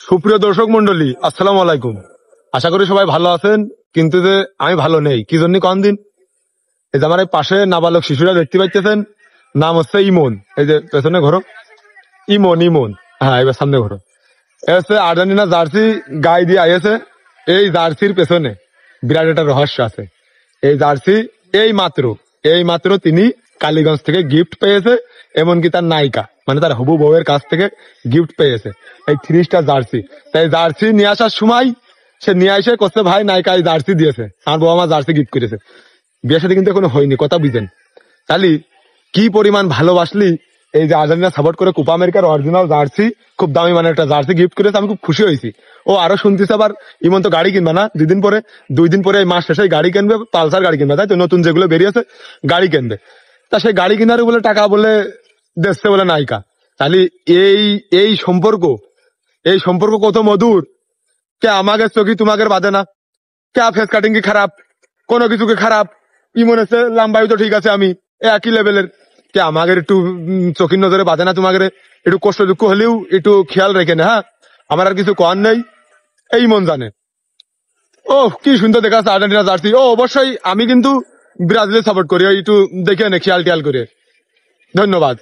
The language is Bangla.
সুপ্রিয় দর্শক মন্ডলী, আসসালামু আলাইকুম। আশা করি সবাই ভালো আছেন, কিন্তু যে আমি ভালো নেই কি জন্য কোন দিন। এই যে আমার এই পাশে নাবালক শিশুরা দেখতে পাইতেছেন, নাম হচ্ছে ইমন। এই যে পেছনে ঘোরো, ইমন ইমন। হ্যাঁ, এবার সামনে ঘোরো। এ হচ্ছে আর্জেন্টিনা জার্সি গায়ে দিয়ে আইছে। এই জার্সির পেছনে বিরাট একটা রহস্য আছে। এই জার্সি এই মাত্র তিনি কালীগঞ্জ থেকে গিফট পেয়েছে, এমনকি তার নায়িকা মানে তার হবু বউয়ের কাছ থেকে গিফট পেয়েছে এই 3 স্টার জার্সি। তাই জার্সি নিয়ে আসার সময় সে নিয়ে এসে করছে, ভাই নায়িকা এই জার্সি দিয়েছে, আমার বউ আমার জার্সি গিফট করেছে। বিয়ের সাথে কিন্তু এখনো হয়নি, কথা বুঝেন। তাহলে কি পরিমাণ ভালোবাসলি এই যে আর্জেন্টিনা সাপোর্ট করে কোপা আমেরিকার অরিজিনাল জার্সি, খুব দামি মানে একটা জার্সি গিফট করেছে। আমি খুব খুশি হয়েছি। ও আরো শুনতেছে আবার ইমন তো গাড়ি কিনবে না 2 দিন পরে, এই মাস শেষে গাড়ি কিনবে, পালসার গাড়ি কিনবে, তাই তো নতুন যেগুলো বেরিয়েছে গাড়ি কিনবে। তা সেই গাড়ি কেনার বলে টাকা বলে দেখছে বলে নায়িকা। তাহলে এই এই সম্পর্ক এই সম্পর্ক কত মধুর। কে আমাকে চোখি তোমাকে বাদে না, কে ফেস কাটিং কি খারাপ, কোনো কিছু কি খারাপ। ইমন এসে লাম্বায়ু তো ঠিক আছে, আমি একই লেভেলের। কে আমাদের একটু চোখের নজরে বাঁধে না, তোমাকে একটু কষ্ট দুঃখ হলেও একটু খেয়াল রেখে না। হ্যাঁ, আমার আর কিছু কর নেই, এই মন জানে। ও কি সুন্দর দেখা যাচ্ছে আর্জেন্টিনা জার্সি। ও অবশ্যই আমি কিন্তু ব্রাজিলের সাপোর্ট করি, একটু দেখে নে খেয়াল টিয়াল করে। ধন্যবাদ।